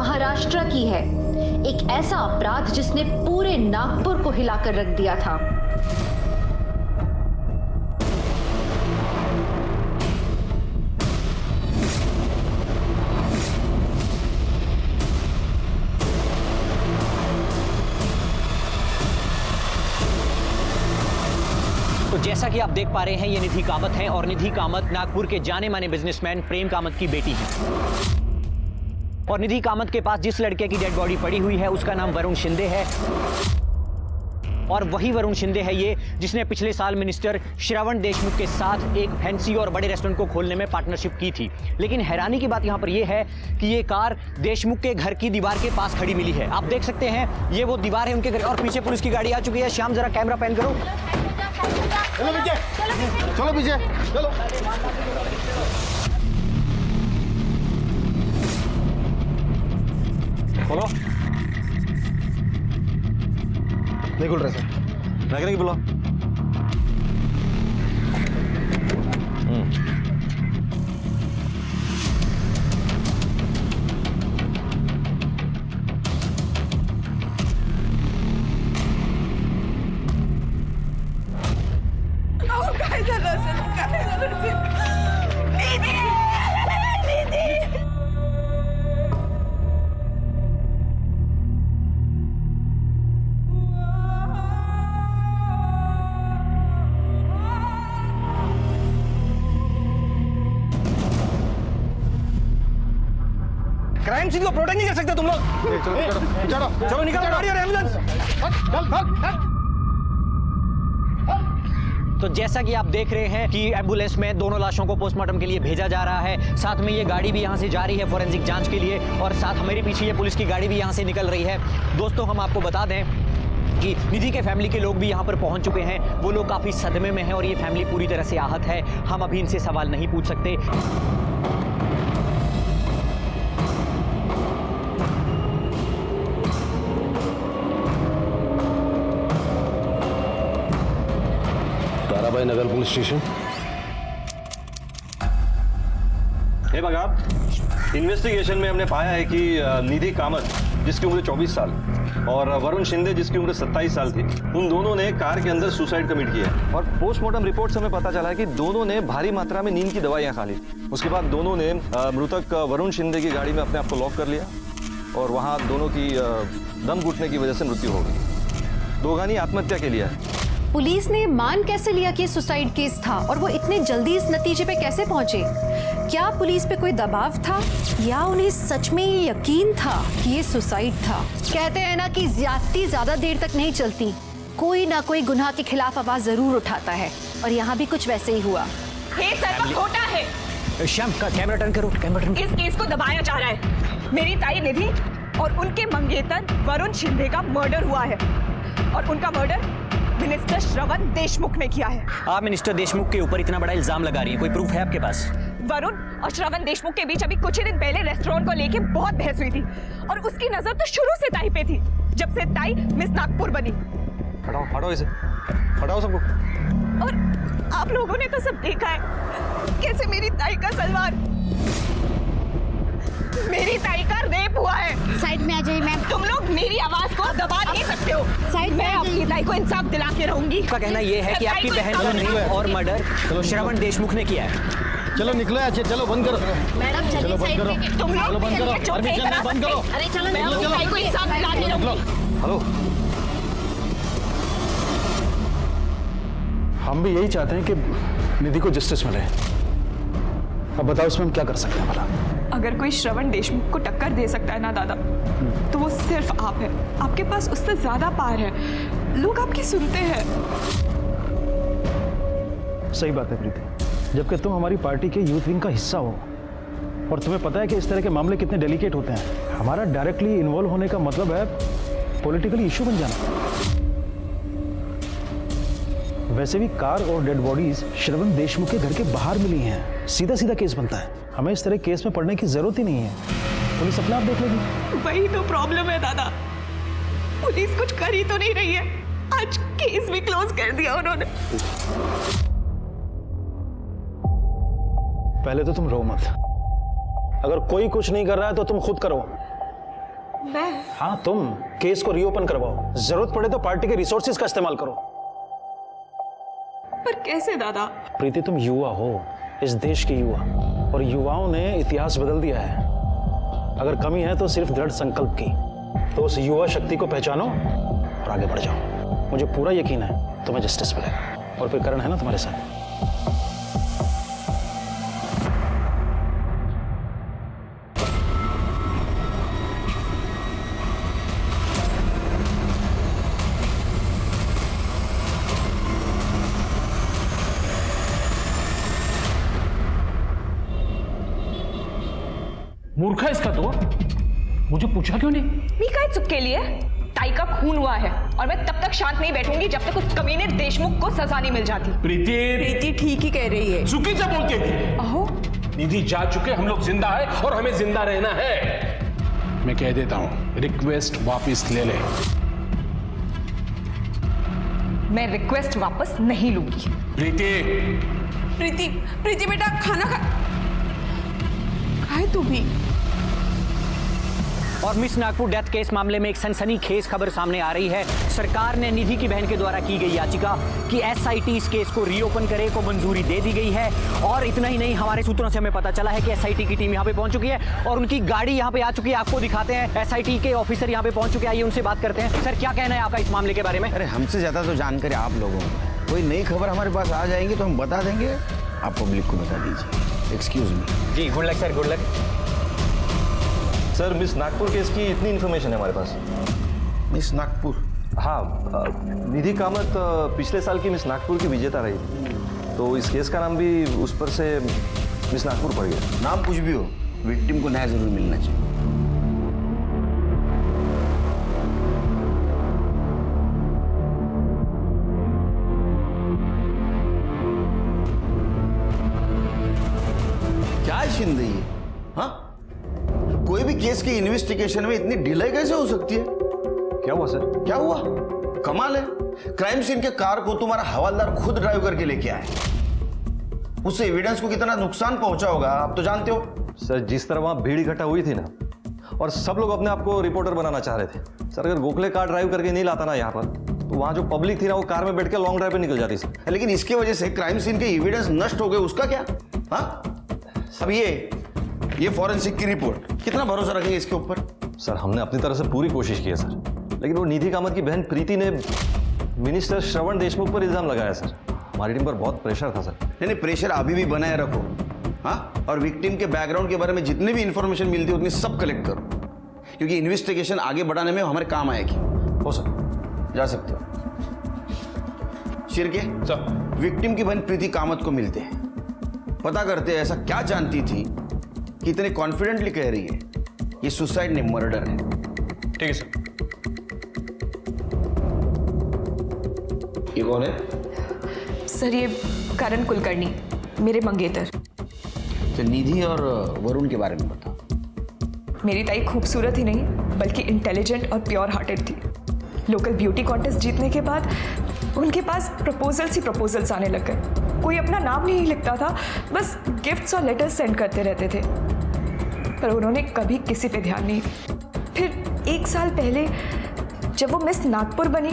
महाराष्ट्र की है, एक ऐसा अपराध जिसने पूरे नागपुर को हिलाकर रख दिया था। तो जैसा कि आप देख पा रहे हैं, ये निधि कामत हैं और निधि कामत नागपुर के जाने माने बिजनेसमैन प्रेम कामत की बेटी है। और निधि कामत के पास जिस लड़के की डेड बॉडी पड़ी हुई है उसका नाम वरुण शिंदे है। और वही वरुण शिंदे है ये जिसने पिछले साल मिनिस्टर श्रवण देशमुख के साथ एक फैंसी और बड़े रेस्टोरेंट को खोलने में पार्टनरशिप की थी। लेकिन हैरानी की बात यहाँ पर यह है कि ये कार देशमुख के घर की दीवार के पास खड़ी मिली है। आप देख सकते हैं ये वो दीवार है उनके घर, और पीछे पुलिस की गाड़ी आ चुकी है। श्याम जरा कैमरा पैन करो। चलो पीछे, चलो पीछे, चलो। बोलो। नहीं खुल रहा सर। लग रहा कि बोलो। क्राइम सीन को प्रोटेक्ट नहीं कर सकते तुम लोग। चलो चलो निकालो गाड़ी और एम्बुलेंस। तो जैसा कि आप देख रहे हैं कि एम्बुलेंस में दोनों लाशों को पोस्टमार्टम के लिए भेजा जा रहा है। साथ में ये गाड़ी भी यहाँ से जा रही है फॉरेंसिक जांच के लिए, और साथ हमारे पीछे ये पुलिस की गाड़ी भी यहाँ से निकल रही है। दोस्तों, हम आपको बता दें कि निधि के फैमिली के लोग भी यहाँ पर पहुँच चुके हैं। वो लोग काफ़ी सदमे में हैं और ये फैमिली पूरी तरह से आहत है। हम अभी इनसे सवाल नहीं पूछ सकते। ताराबाई नगर पुलिस स्टेशन। हे बघा, इन्वेस्टिगेशन में हमने पाया है कि निधि कामत जिसकी उम्र 24 साल और वरुण शिंदे जिसकी उम्र 27 साल थी, उन दोनों ने कार के अंदर सुसाइड कमिट किया है। और पोस्टमार्टम रिपोर्ट से हमें पता चला है कि दोनों ने भारी मात्रा में नींद की दवाइयां खा ली। उसके बाद दोनों ने मृतक वरुण शिंदे की गाड़ी में अपने आप को लॉक कर लिया और वहां दोनों की दम घुटने की वजह से मृत्यु हो गई। दोघानी आत्महत्या के लिए है। पुलिस ने मान कैसे लिया कि सुसाइड केस था और वो इतने जल्दी इस नतीजे पे कैसे पहुंचे? क्या पुलिस पे कोई दबाव था या उन्हें सच में ये यकीन था कि ये सुसाइड था? कहते हैं ना कि ज्यादती ज्यादा देर तक नहीं चलती, कोई ना कोई गुनाह के खिलाफ आवाज जरूर उठाता है, और यहाँ भी कुछ वैसे ही हुआ। केस ऐसा खोटा है। श्याम का कैमरा टर्न करो, कैमरा टर्न। इस केस को दबाया जा रहा है। मेरी ताई निधि और उनके मंगेतर वरुण शिंदे का मर्डर हुआ है, और उनका मर्डर मिनिस्टर श्रवण देशमुख ने किया है। आप मिनिस्टर देशमुख के ऊपर इतना बड़ा इल्जाम लगा रही हैं, कोई प्रूफ है आपके पास? वरुण और श्रवण देशमुख के बीच अभी कुछ ही दिन पहले रेस्टोरेंट को लेके बहुत बहस हुई थी, और उसकी नजर तो शुरू से ताई पे थी, जब से ताई मिस नागपुर बनी। हटाओ हटाओ इसे, हटाओ सबको। और आप लोगों ने तो सब देखा है कैसे मेरी ताई का सलवार, मेरी ताई का रेप हुआ है। साइड में आ जाइए मैम। तुम लोग मेरी आवाज को दबा नहीं सकते हो। साइड में मैं अपनी ताई को इंसाफ दिला के रहूंगी। उसका कहना यह है कि आपकी बहन को नहीं और मर्डर श्रवण देशमुख ने किया है। चलो निकलो यहाँ से, चलो बंद करो मैडम चलिए साइड में। तुम लोग बंद करो, चुप नहीं करा बंद करो। सकते। अरे चलो मैं अपनी ताई को इंसाफ दिला के रहूंगी। हेलो, हम भी यही चाहते हैं कि निधि को जस्टिस मिले। अब बताओ इसमें हम क्या कर सकते हैं भला? अगर कोई श्रवण देशमुख को टक्कर दे सकता है ना दादा, तो वो सिर्फ आप है। आपके पास उससे ज्यादा पार है, लोग आपकी सुनते हैं। सही बात है प्रीति, जबकि तुम हमारी पार्टी के यूथ विंग का हिस्सा हो और तुम्हें पता है कि इस तरह के मामले कितने डेलिकेट होते हैं। हमारा डायरेक्टली इन्वॉल्व होने का मतलब है पॉलिटिकली इशू बन जाना। वैसे भी कार और डेड बॉडीज श्रवण देशमुख के घर के बाहर मिली हैं, सीधा सीधा केस बनता है। हमें इस तरह केस में पड़ने की जरूरत ही नहीं है, पुलिस अपने आप देख लेगी। वही तो प्रॉब्लम है दादा, पुलिस कुछ कर ही तो नहीं रही है। आज केस भी क्लोज कर दिया उन्होंने। पहले तो तुम रो मत, अगर कोई कुछ नहीं कर रहा है तो तुम खुद करो। मैं? हाँ तुम केस को रीओपन करवाओ, जरूरत पड़े तो पार्टी के रिसोर्सेज का इस्तेमाल करो। पर कैसे दादा? प्रीति तुम युवा हो, इस देश की युवा, और युवाओं ने इतिहास बदल दिया है। अगर कमी है तो सिर्फ दृढ़ संकल्प की। तो उस युवा शक्ति को पहचानो और आगे बढ़ जाओ। मुझे पूरा यकीन है तुम्हें जस्टिस मिलेगा। और फिर करण है ना तुम्हारे साथ। मूर्खा इसका तो, मुझे पूछा क्यों नहीं? मी का चुप के लिए ताई का खून हुआ है और मैं तब तक शांत नहीं बैठूंगी जब तक उस कमीने देशमुख को सजा नहीं मिल जाती। प्रीति ठीक ही कह रही है। चुकी से बोलती थी। अहो, निधि जा चुके, हम लोग जिंदा है और हमें जिंदा रहना है। मैं कह देता हूं, रिक्वेस्ट वापस ले ले। मैं रिक्वेस्ट वापस नहीं लूंगी। प्रीति प्रीति बेटा खाना खा तू भी। और मिस नागपुर डेथ केस मामले में एक सनसनीखेज खबर सामने आ रही है। सरकार ने निधि की बहन के द्वारा की गई याचिका कि एसआईटी इस केस को रीओपन करे को मंजूरी दे दी गई है। और इतना ही नहीं, हमारे सूत्रों से हमें पता चला है कि एसआईटी की टीम यहाँ पे पहुंच चुकी है और उनकी गाड़ी यहाँ पे आ चुकी है। आपको दिखाते हैं, एसआईटी के ऑफिसर यहाँ पे पहुंच चुके हैं। आइए उनसे बात करते हैं। सर, क्या कहना है आपका इस मामले के बारे में? अरे हमसे ज्यादा तो जानकारी आप लोगों को। कोई नई खबर हमारे पास आ जाएंगी तो हम बता देंगे, आप पब्लिक को बता दीजिए। Excuse me. जी, good luck sir, good luck. Sir, Miss Nagpur case की इतनी इन्फॉर्मेशन है हमारे पास। मिस नागपुर? हाँ, निधि कामत पिछले साल की मिस नागपुर की विजेता रही थी, तो इस केस का नाम भी उस पर से मिस नागपुर पड़ गया। नाम कुछ भी हो, विक्टिम को न्याय जरूर मिलना चाहिए। क्या है शिंदे ये? हाँ, कोई भी केस की इन्वेस्टिगेशन में इतनी डिले कैसे हो सकती है? क्या हुआ सर? क्या हुआ? कमाल है, क्राइम सीन के कार को तुम्हारा हवालदार खुद ड्राइव करके लेके आए। उससे एविडेंस को कितना नुकसान पहुंचा होगा आप तो जानते हो। सर, जिस तरह वहां भीड़ इकट्ठा हुई थी ना, और सब लोग अपने आप को रिपोर्टर बनाना चाह रहे थे। सर, अगर गोखले कार ड्राइव करके नहीं लाता ना यहाँ पर, तो वहां जो पब्लिक थी ना, वो कार में बैठ के लॉन्ग ड्राइव पे निकल जाती सर। लेकिन इसकी वजह से क्राइम सीन के एविडेंस नष्ट हो गए, उसका क्या? हाँ, अब ये फॉरेंसिक की रिपोर्ट, कितना भरोसा रखेंगे इसके ऊपर? सर, हमने अपनी तरफ से पूरी कोशिश की है सर, लेकिन वो निधि कामत की बहन प्रीति ने मिनिस्टर श्रवण देशमुख पर इल्जाम लगाया सर। हमारी टीम पर बहुत प्रेशर था सर। नहीं, प्रेशर अभी भी बनाए रखो। हाँ, और विक्टिम के बैकग्राउंड के बारे में जितनी भी इंफॉर्मेशन मिलती है उतनी सब कलेक्ट करो, क्योंकि इन्वेस्टिगेशन आगे बढ़ाने में हमारे काम आएगी। हो सर, जा सकते हो। शिरके सर, विक्टिम की बहन प्रीति कामत को मिलते हैं, पता करते हैं ऐसा क्या जानती थी कि इतने कॉन्फिडेंटली कह रही है ये सुसाइड नहीं मर्डर है। ठीक है सर। ये कौन है? सर, ये करण कुलकर्णी, मेरे मंगेतर। तो निधि और वरुण के बारे में बता। मेरी ताई खूबसूरत ही नहीं बल्कि इंटेलिजेंट और प्योर हार्टेड थी। लोकल ब्यूटी कॉन्टेस्ट जीतने के बाद उनके पास प्रपोजल्स ही प्रपोजल्स आने लग गए। कोई अपना नाम नहीं लिखता था, बस गिफ्ट्स और लेटर्स सेंड करते रहते थे, पर उन्होंने कभी किसी पे ध्यान नहीं। फिर 1 साल पहले जब वो मिस नागपुर बनी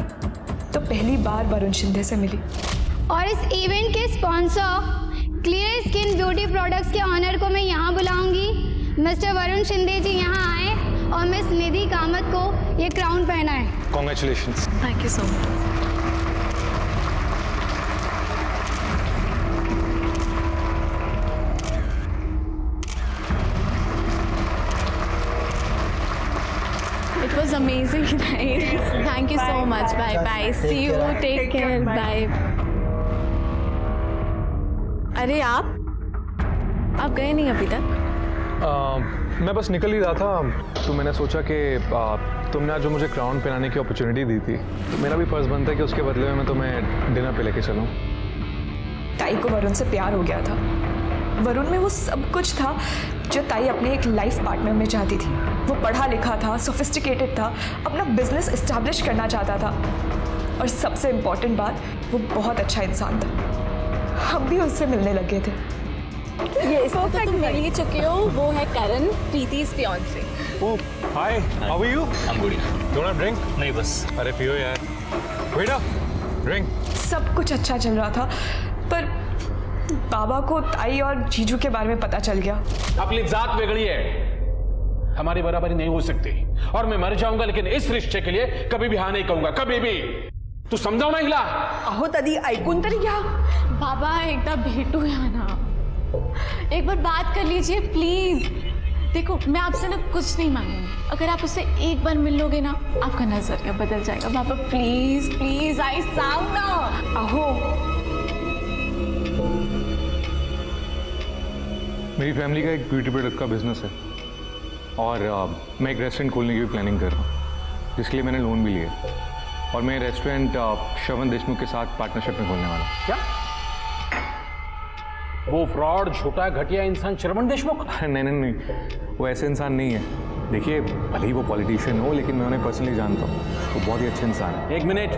तो पहली बार वरुण शिंदे से मिली। और इस इवेंट के sponsor clear skin beauty products के ऑनर को मैं यहाँ बुलाऊंगी। मिस्टर वरुण शिंदे जी यहाँ आए और मिस निधि कामत को ये क्राउन पहना है। Congratulations. Thank you so much. It was amazing night. Thank you so much. Bye bye. See you. Take care. Bye. अरे आप गए नहीं अभी तक? मैं बस निकल ही रहा था, तो मैंने सोचा कि तुमने आज जो मुझे क्राउन पहनाने की अपॉर्चुनिटी दी थी, तो मेरा भी फर्ज बनता है कि उसके बदले में मैं तुम्हें डिनर पे लेके चलूं। ताई को वरुण से प्यार हो गया था। वरुण में वो सब कुछ था जो ताई अपने एक लाइफ पार्टनर में चाहती थी। वो पढ़ा लिखा था, सोफिस्टिकेटेड था, अपना बिजनेस एस्टैब्लिश करना चाहता था, और सबसे इम्पोर्टेंट बात, वो बहुत अच्छा इंसान था। हम भी उससे मिलने लगे थे। ये इसको तो तुम मिल ही चुके हो, वो है करण, प्रीति's fiancé। Oh, hi. How are you? I'm good. Don't have drink? नहीं बस. अरे पियो यार. Waiter, drink. सब कुछ अच्छा चल रहा था, पर बाबा को ताई और जीजू के बारे में पता चल गया. अपनी जात वेगळी है, हमारी बराबरी नहीं हो सकती, और मैं मर जाऊंगा लेकिन इस रिश्ते के लिए कभी भी हाँ नहीं कहूंगा, कभी भी. तू समजाव ना हिला. अहो दादी ऐकून तरी घ्या. बाबा एकदा भेटूया ना, एक बार बात कर लीजिए प्लीज. देखो मैं आपसे ना कुछ नहीं मांगूंगी, अगर आप उससे एक बार मिल लोगे ना आपका नजरिया बदल जाएगा. बाबा प्लीज प्लीज आई साउंड ना. अहो मेरी फैमिली का एक ब्यूटी प्रोडक्ट का बिजनेस है और मैं एक रेस्टोरेंट खोलने की भी प्लानिंग कर रहा हूँ, जिसके लिए मैंने लोन भी लिया. और मैं रेस्टोरेंट श्रवण देशमुख के साथ पार्टनरशिप में खोलने वाला हूँ. क्या वो फ्रॉड, झूठा, घटिया इंसान श्रवण देशमुख? नहीं नहीं नहीं, वो ऐसे इंसान नहीं है. देखिए, भले ही वो पॉलिटिशियन हो, लेकिन मैं उन्हें पर्सनली जानता हूँ. वो बहुत ही अच्छे इंसान है. एक मिनट,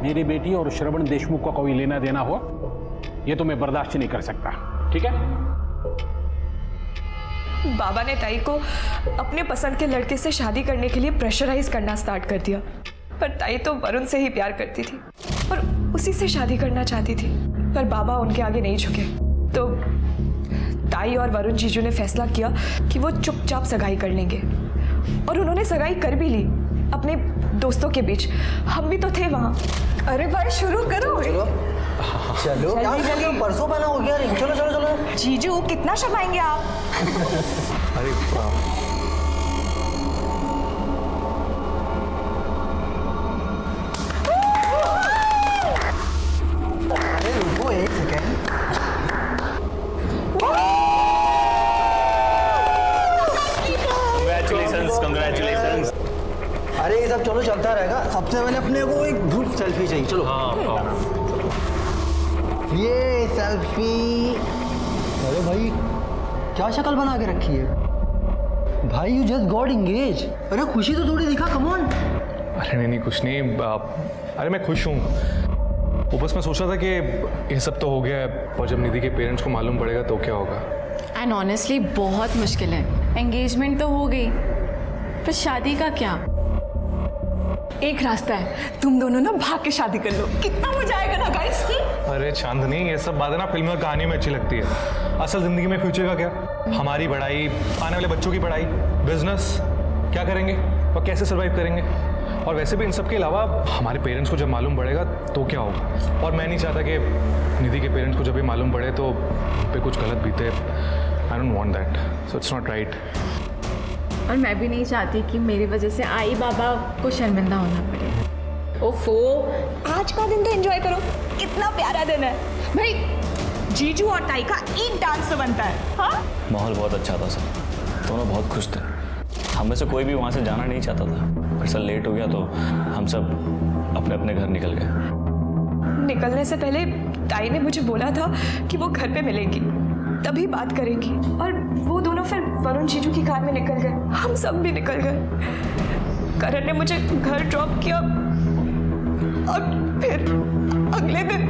मेरी बेटी और श्रवण देशमुख का कोई लेना देना हो, ये तो मैं बर्दाश्त नहीं कर सकता. ठीक है? बाबा ने ताई को अपने पसंद के लड़के से शादी करने के लिए प्रेशराइज करना स्टार्ट कर दिया. पर ताई तो वरुण से ही प्यार करती थी और उसी से शादी करना चाहती थी, पर बाबा उनके आगे नहीं झुके. तो ताई और वरुण जीजू ने फैसला किया कि वो चुपचाप सगाई कर लेंगे, और उन्होंने सगाई कर भी ली अपने दोस्तों के बीच. हम भी तो थे वहाँ. अरे भाई शुरू करो. चलो यार, परसों बना हो गया. चलो चलो चलो. जीजू कितना शर्माएंगे आप. अरे रुको एक सेकेंड. Congratulations. अरे ये सब चलो चलता रहेगा. सबसे पहले अपने को एक ग्रुप सेल्फी चाहिए. चलो. ये सेल्फी. अरे भाई क्या शक्ल बना के रखी है भाई. You just got engage. अरे खुशी तो थोड़ी दिखा. Come on. अरे नहीं नहीं, कुछ नहीं. अरे मैं खुश हूँ. वो बस मैं सोच रहा था कि ये सब तो हो गया है, और जब निधि के पेरेंट्स को मालूम पड़ेगा तो क्या होगा. एंड ऑनेस्टली बहुत मुश्किल है. एंगेजमेंट तो हो गई, पर शादी का क्या. एक रास्ता है, तुम दोनों ना भाग के शादी कर लो. कितना मजा आएगा ना गाइस. अरे चांदनी, ये सब बातें ना फिल्म और कहानी में अच्छी लगती है. असल जिंदगी में फ्यूचर का क्या. हमारी पढ़ाई, आने वाले बच्चों की पढ़ाई, बिजनेस, क्या करेंगे और कैसे सर्वाइव करेंगे. और वैसे भी इन सब के अलावा हमारे पेरेंट्स को जब मालूम पड़ेगा तो क्या होगा. और मैं नहीं चाहता कि निधि के पेरेंट्स को जब भी मालूम पड़े तो पे कुछ गलत बीते. I don't want that, so it's not right. और मैं भी नहीं चाहती कि मेरी वजह से आई बाबा को शर्मिंदा होना पड़े. ओफो, आज का दिन तो एंजॉय करो. कितना प्यारा दिन है भाई. जीजू और ताई का एक डांस तो बनता है. हाँ, माहौल बहुत अच्छा था सर, दोनों बहुत खुश थे. हम में से कोई भी वहाँ से जाना नहीं चाहता था, पर सर लेट हो गया तो हम सब अपने अपने घर निकल गए. निकलने से पहले ताई ने मुझे बोला था कि वो घर पे मिलेंगी, तभी बात करेंगी. और वो दोनों फिर वरुण जीजू की कार में निकल गए. हम सब भी निकल गए. करण ने मुझे घर ड्रॉप किया और फिर अगले दिन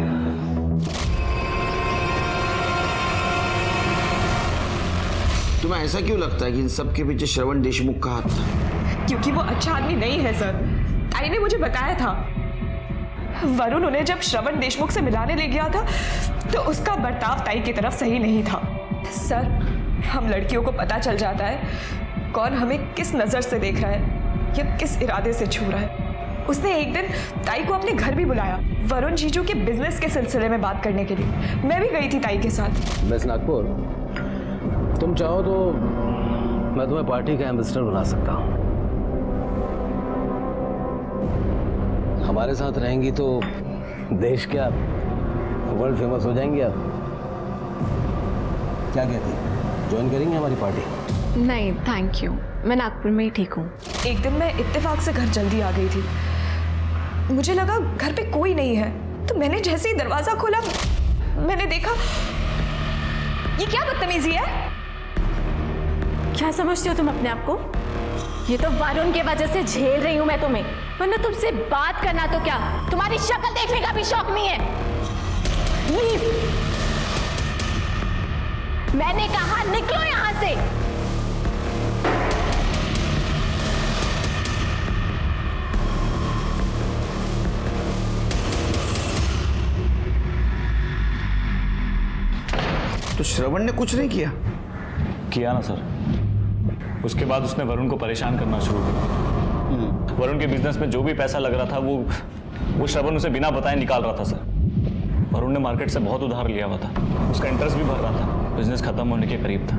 तुम्हें ऐसा क्यों लगता है कि इन सब के पीछे श्रवण देशमुख का हाथ था? क्योंकि वो अच्छा आदमी नहीं है सर. ताई ने मुझे बताया था. वरुण उन्हें जब श्रवण देशमुख से मिलाने ले गया था तो उसका बर्ताव ताई की तरफ सही नहीं था. सर, हम लड़कियों को पता चल जाता है कौन हमें किस नजर से देख रहा है या किस इरादे से छू रहा है. उसने एक दिन ताई को अपने घर भी बुलाया, वरुण जीजू के बिजनेस के सिलसिले में बात करने के लिए. मैं भी गई थी ताई के साथ. मिस नागपुर, तुम चाहो तो मैं तुम्हें पार्टी का एम्बेसडर बना सकता हूँ. हमारे साथ रहेंगी तो देश क्या वर्ल्ड फेमस हो जाएंगे. आप क्या कहती हैं, ज्वाइन करेंगे हमारी पार्टी? नहीं थैंक यू, मैं नागपुर में ही ठीक हूँ. एक दिन मैं इत्तेफाक से घर जल्दी आ गई थी. मुझे लगा घर पे कोई नहीं है, तो मैंने जैसे ही दरवाजा खोला मैंने देखा. ये क्या बदतमीजी है. क्या समझती हो तुम अपने आप को. ये तो वरुण की वजह से झेल रही हूं मैं तुम्हें, वरना तुमसे बात करना तो क्या, तुम्हारी शक्ल देखने का भी शौक नहीं है. लीव. मैंने कहा निकलो यहां से. तो श्रवण ने कुछ नहीं किया? किया ना सर। उसके बाद उसने वरुण को परेशान करना शुरू किया। वरुण के बिजनेस में जो भी पैसा लग रहा था वो श्रवण उसे बिना बताए निकाल रहा था सर। वरुण ने मार्केट से बहुत उधार लिया हुआ था, उसका इंटरेस्ट भी भर रहा था। बिजनेस खत्म होने के करीब था,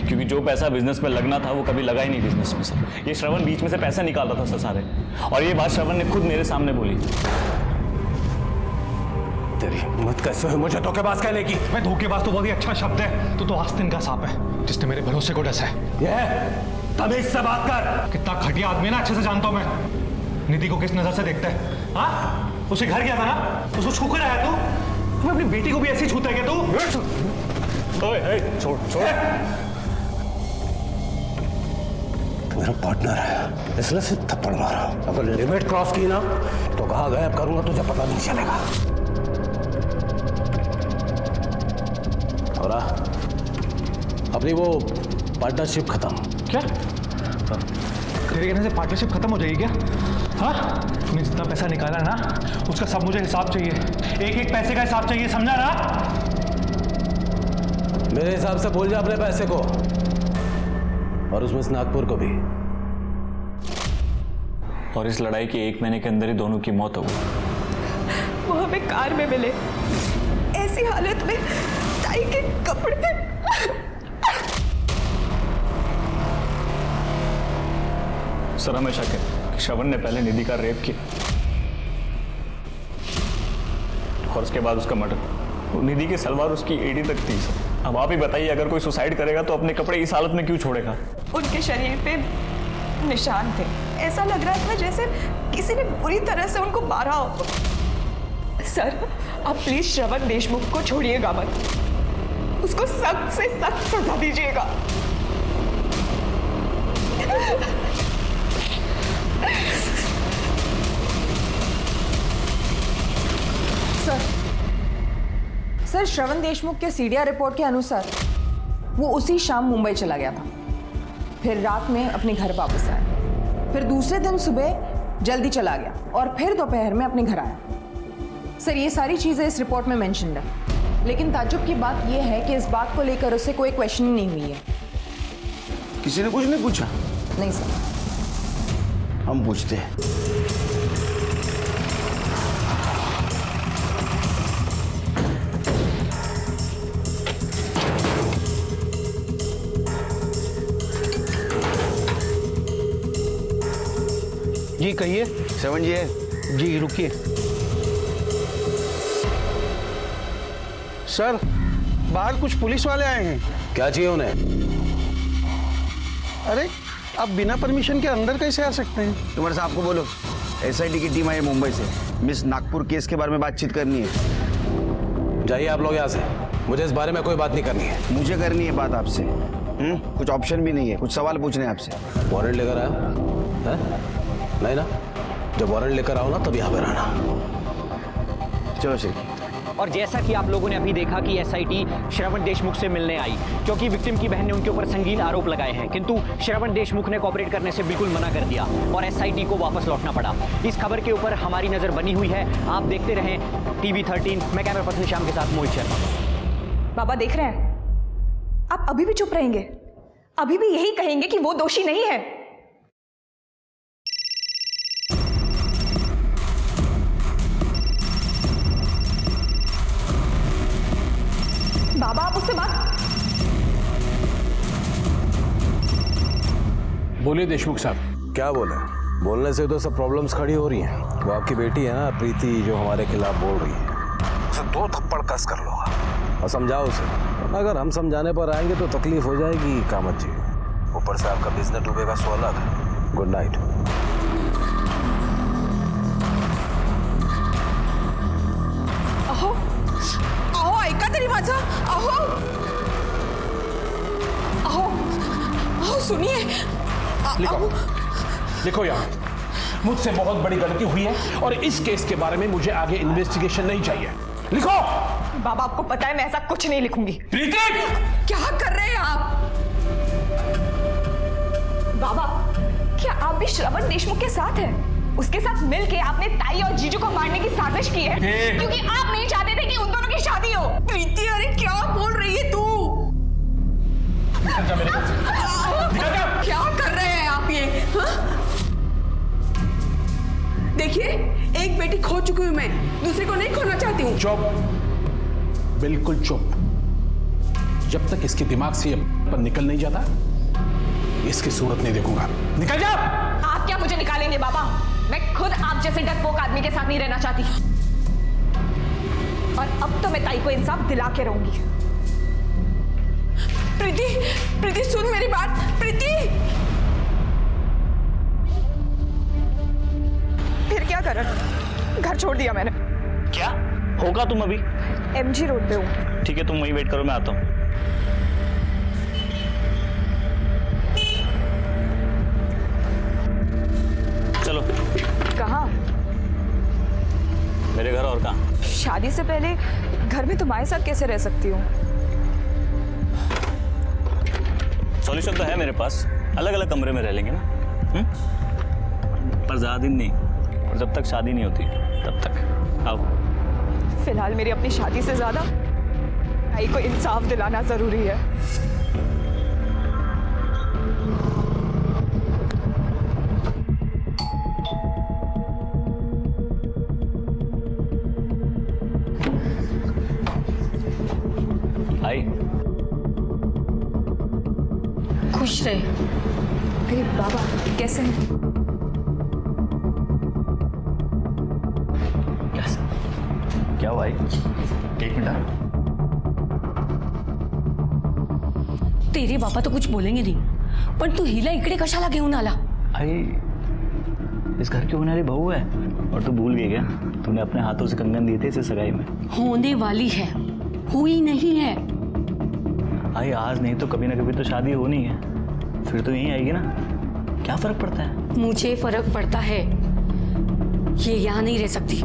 क्योंकि जो पैसा बिजनेस में लगना था वो कभी लगा ही नहीं बिजनेस में सर। ये श्रवण बीच में से पैसे निकाल रहा था सर सारे, और ये बात श्रवण ने खुद मेरे सामने बोली। तेरी हिम्मत कैसे हुई मुझे धोखेबाज कहने की? मैं धोखेबाज तो बहुत ही अच्छा शब्द है। तो आस्तीन का सांप है जिसने मेरे भरोसे को डसा है। ये तमीज से बात कर। कितना घटिया आदमी है ना, अच्छे से जानता हूं मैं। निधि को किस नजर से देखता है? हाँ, उसे घर गया था ना, उसको छू कर आया तू? मैं अपनी बेटी को भी ऐसे ही छूता है क्या तू? छोड़ मेरा पार्टनर है, इसलिए से थप्पड़ मारा। अगर लिमिट क्रॉस की ना तो कहाँ गायब करूंगा तुझे पता नहीं चलेगा। और अपनी वो पार्टनरशिप खत्म। क्या? तेरे कहने से पार्टनरशिप खत्म हो जाएगी क्या? हाँ, तूने जितना पैसा निकाला ना उसका सब मुझे हिसाब चाहिए। एक एक पैसे का हिसाब चाहिए, समझा ना? मेरे हिसाब से भूल जा अपने पैसे को, और उसमें से नागपुर को भी। और इस लड़ाई के 1 महीने के अंदर ही दोनों की मौत हो गई। वो हमें कार में मिले, ऐसी हालत में, टाई के कपड़े। सर हमें शक है कि श्रवण ने पहले निधि का रेप किया और उसके बाद उसका मर्डर। निधि की सलवार उसकी एड़ी तक थी सर। अब आप ही बताइए, अगर कोई सुसाइड करेगा तो अपने कपड़े इस हालत में क्यों छोड़ेगा? उनके शरीर पे निशान थे, ऐसा लग रहा था जैसे किसी ने बुरी तरह से उनको मारा हो। सर आप प्लीज श्रवण देशमुख को छोड़िएगा मत, उसको सख्त से सख्त सजा दीजिएगा। सर श्रवण देशमुख के सीडीआर रिपोर्ट के अनुसार वो उसी शाम मुंबई चला गया था, फिर रात में अपने घर वापस आया, फिर दूसरे दिन सुबह जल्दी चला गया और फिर दोपहर में अपने घर आया। सर ये सारी चीज़ें इस रिपोर्ट में मेंशन्ड है, लेकिन ताज्जुब की बात यह है कि इस बात को लेकर उसे कोई क्वेश्चनिंग नहीं हुई है। किसी ने कुछ नहीं पूछा? नहीं सर। हम पूछते हैं। जी कहिए। श्रवण जी है? जी रुकिए। सर बाहर कुछ पुलिस वाले आए हैं। क्या चाहिए उन्हें? अरे आप बिना परमिशन के अंदर कैसे आ सकते हैं? तुम्हारे साहब को बोलो, एसआईटी की टीम आई है मुंबई से, मिस नागपुर केस के बारे में बातचीत करनी है। जाइए आप लोग यहाँ से, मुझे इस बारे में कोई बात नहीं करनी है। मुझे करनी है बात आपसे। कुछ ऑप्शन भी नहीं है, कुछ सवाल पूछने हैं आपसे। वारंट लेकर आया है? नहीं ना? जब वारंट लेकर आओ ना तब यहाँ पे रहना। चलो श्री। और जैसा कि आप लोगों ने अभी देखा कि एसआईटी श्रवण देशमुख से मिलने आई, क्योंकि विक्टिम की बहन ने उनके ऊपर संगीन आरोप लगाए हैं, किंतु श्रवण देशमुख ने कोऑपरेट करने से बिल्कुल मना कर दिया और एसआईटी को वापस लौटना पड़ा। इस खबर के ऊपर हमारी नजर बनी हुई है, आप देखते रहें TV13। मैं कैमरा पर्सन श्याम के साथ मोहित शर्मा। बाबा देख रहे हैं, आप अभी भी चुप रहेंगे? अभी भी यही कहेंगे कि वो दोषी नहीं है? बाबा आप उससे बात। बोलिए देशमुख साहब। क्या बोले? बोलने से तो सब प्रॉब्लम्स खड़ी हो रही हैं। वो आपकी बेटी है ना प्रीति, जो हमारे खिलाफ बोल रही है, उसे 2 थप्पड़ कस कर लो और समझाओ उसे। अगर हम समझाने पर आएंगे तो तकलीफ हो जाएगी कामत जी, ऊपर से आपका बिजनेस डूबेगा, सो अलग। Good night. अहो अहो ऐका तरी माझं। अहो अहो अहो सुनिए। लिखो यहाँ, मुझसे बहुत बड़ी गलती हुई है और इस केस के बारे में मुझे आगे इन्वेस्टिगेशन नहीं चाहिए। लिखो। बाबा आपको पता है मैं ऐसा कुछ नहीं लिखूंगी। प्रीति क्या कर रहे हैं आप? बाबा क्या आप भी श्रवण देशमुख के साथ हैं? उसके साथ मिलके आपने ताई और जीजू को मारने की साजिश की है क्योंकि आप नहीं चाहते थे कि उन दोनों की शादी हो। प्रीति, अरे क्या बोल रही है तू? क्या कर रहे हैं आप ये? देखिए, एक बेटी खो चुकी हूं मैं, दूसरी को नहीं खोना चाहती हूँ। चुप, बिल्कुल चुप। जब तक इसके दिमाग से ये पर निकल नहीं जाता, इसकी सूरत नहीं देखूंगा। निकल जा। आप क्या मुझे निकालेंगे बाबा? मैं खुद आप जैसे डरपोक आदमी के साथ नहीं रहना चाहती। और अब तो मैं ताई को इंसाफ दिला के रहूंगी। प्रीति, प्रीति सुन मेरी बात। प्रीति, फिर क्या करण? घर छोड़ दिया मैंने। क्या होगा? तुम अभी एमजी रोड पे हूँ। ठीक है, तुम वहीं वेट करो, मैं आता हूँ। चलो। कहाँ? मेरे घर। और कहाँ? शादी से पहले घर में तुम्हारे साथ कैसे रह सकती हूँ? सॉल्यूशन तो है मेरे पास, अलग अलग कमरे में रह लेंगे ना। पर ज्यादा दिन नहीं, और जब तक शादी नहीं होती तब तक। आओ। फिलहाल मेरी अपनी शादी से ज्यादा ताई को इंसाफ दिलाना जरूरी है। आई। खुश रहे। अरे बाबा कैसे हैं? क्या हुआ? एक मिनट। तेरे बाबा तो कुछ बोलेंगे नहीं, पण तू हिला इकडे कशाला घेऊन आला? आई, इस घर की होने वाली बहू है, और तू भूल गई क्या? तूने अपने हाथों से कंगन दिए थे इसे सगाई में। होने वाली है, हुई नहीं है। आई, आज नहीं तो कभी ना कभी तो शादी होनी है, फिर तो यहीं आएगी ना। क्या फर्क पड़ता है? मुझे फर्क पड़ता है, ये यहाँ नहीं रह सकती।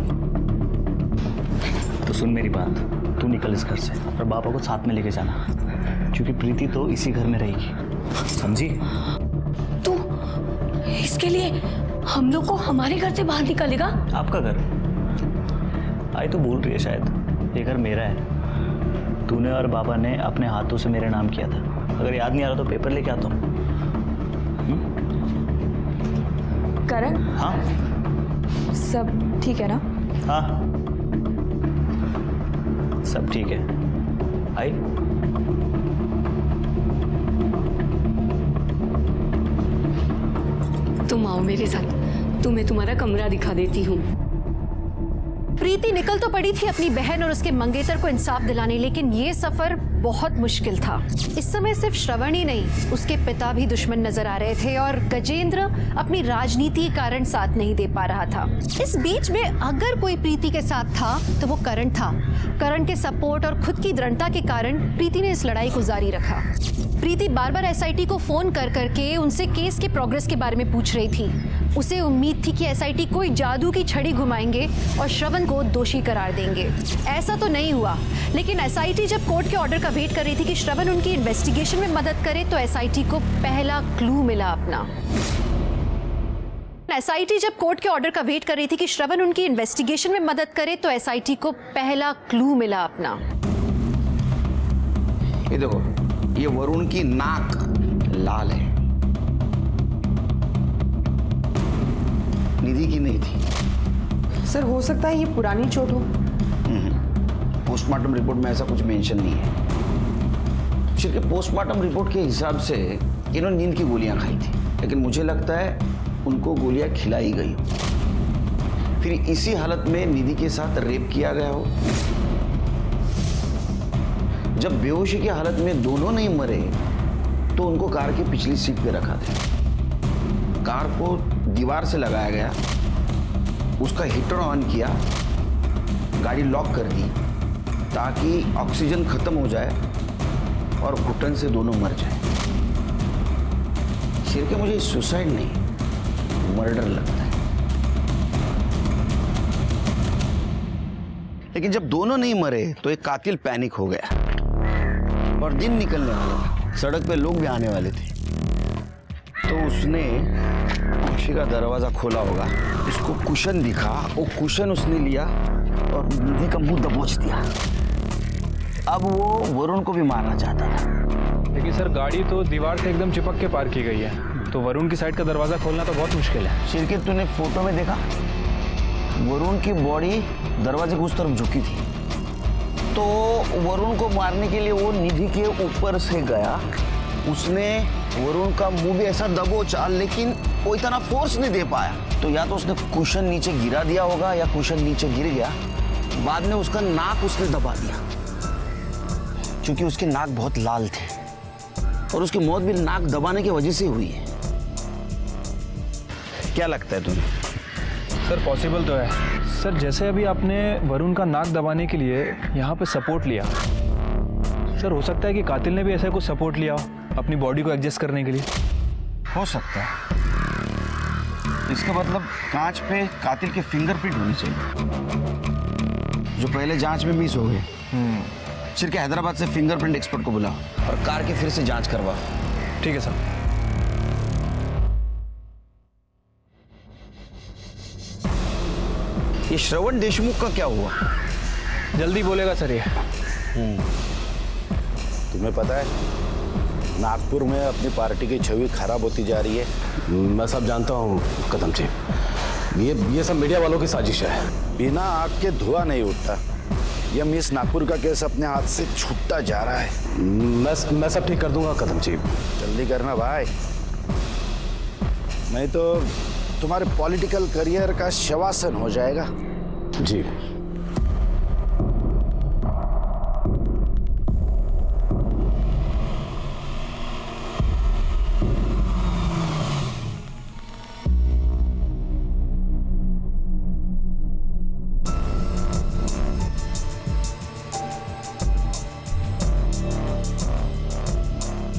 तो सुन मेरी बात, तू निकल इस घर से और पापा को साथ में लेके जाना, क्योंकि प्रीति तो इसी घर में रहेगी, समझी? तू इसके लिए हम लोग को हमारे घर से बाहर निकालेगा? आपका घर? आई तो बोल रही है शायद ये घर मेरा है। तूने और बाबा ने अपने हाथों से मेरे नाम किया था। अगर याद नहीं आ रहा तो पेपर लेके आता हूँ। करण? हाँ सब ठीक है ना? हाँ सब ठीक है। आई, तुम आओ मेरे साथ, तुम्हें तुम्हारा कमरा दिखा देती हूँ। प्रीति निकल तो पड़ी थी अपनी बहन और उसके मंगेतर को इंसाफ दिलाने, लेकिन ये सफर बहुत मुश्किल था। इस समय सिर्फ श्रवण ही नहीं, उसके पिता भी दुश्मन नजर आ रहे थे और गजेंद्र अपनी राजनीति के कारण साथ नहीं दे पा रहा था। इस बीच में अगर कोई प्रीति के साथ था तो वो करण था। करण के सपोर्ट और खुद की दृढ़ता के कारण प्रीति ने इस लड़ाई को जारी रखा। प्रीति बार बार एसआईटी को फोन कर करके उनसे केस के प्रोग्रेस के बारे में पूछ रही थी। उसे उम्मीद थी कि एसआईटी कोई जादू की छड़ी घुमाएंगे और श्रवण को दोषी करार देंगे। ऐसा तो नहीं हुआ, लेकिन एसआईटी जब कोर्ट के ऑर्डर का वेट कर रही थी कि श्रवण उनकी इन्वेस्टिगेशन में मदद करे, तो एसआईटी को पहला क्लू मिला अपना। एसआईटी जब कोर्ट के ऑर्डर का वेट कर रही थी कि श्रवण उनकी इन्वेस्टिगेशन में मदद करे, तो एसआईटी को पहला क्लू मिला अपना। ये देखो, ये वरुण की नाक लाल है, निधि की नहीं थी। सर हो सकता है ये पुरानी चोट हो। पोस्टमार्टम रिपोर्ट में ऐसा कुछ मेंशन नहीं है। सिर्फ पोस्टमार्टम रिपोर्ट के हिसाब से इन्होंने नींद की गोलियां खाई थी, लेकिन मुझे लगता है उनको गोलियां खिलाई गई, फिर इसी हालत में निधि के साथ रेप किया गया हो। जब बेहोशी की हालत में दोनों नहीं मरे तो उनको कार की पिछली सीट पे रखा था। कार को दीवार से लगाया गया, उसका हीटर ऑन किया, गाड़ी लॉक कर दी ताकि ऑक्सीजन खत्म हो जाए और घुटन से दोनों मर जाए। सिर के मुझे सुसाइड नहीं, मर्डर लगता है। लेकिन जब दोनों नहीं मरे तो एक कातिल पैनिक हो गया और दिन निकलने वाला था, सड़क पे लोग भी आने वाले थे, तो उसने पीछे का दरवाजा खोला होगा, उसको कुशन दिखा, वो कुशन उसने लिया और निधि का मुंह दबोच दिया। अब वो वरुण को भी मारना चाहता था। लेकिन सर गाड़ी तो दीवार से एकदम चिपक के पार की गई है, तो वरुण की साइड का दरवाजा खोलना तो बहुत मुश्किल है। शिरके, तूने फोटो में देखा वरुण की बॉडी दरवाजे की उस तरफ झुकी थी, तो वरुण को मारने के लिए वो निधि के ऊपर से गया। उसने वरुण का मुंह भी ऐसा दबोचा, लेकिन वो इतना फोर्स नहीं दे पाया। तो या तो उसने कुशन नीचे गिरा दिया होगा या कुशन नीचे गिर गया। बाद में उसका नाक उसने दबा दिया, क्योंकि उसके नाक बहुत लाल थे और उसकी मौत भी नाक दबाने की वजह से हुई है। क्या लगता है तुम्हें? सर पॉसिबल तो है सर, जैसे अभी आपने वरुण का नाक दबाने के लिए यहाँ पे सपोर्ट लिया, सर हो सकता है कि कातिल ने भी ऐसा कुछ सपोर्ट लिया हो अपनी बॉडी को एडजस्ट करने के लिए। हो सकता है। इसका मतलब कांच पे कातिल के फिंगरप्रिंट होनी चाहिए, जो पहले जांच में मिस हो गए। सिर्फ हैदराबाद से फिंगरप्रिंट एक्सपर्ट को बुलाओ और कार की फिर से जांच करवाओ। ठीक है सर। ये श्रवण देशमुख का क्या हुआ? जल्दी बोलेगा सर ये। तुम्हें पता है नागपुर में अपनी पार्टी की छवि खराब होती जा रही है। मैं सब जानता हूँ कदम जी, ये सब मीडिया वालों की साजिश है। बिना आग के धुआं नहीं उठता। ये मिस नागपुर का केस अपने हाथ से छूटता जा रहा है। मैं सब ठीक कर दूंगा कदम जी। जल्दी करना भाई, नहीं तो तुम्हारे पॉलिटिकल करियर का शवासन हो जाएगा। जी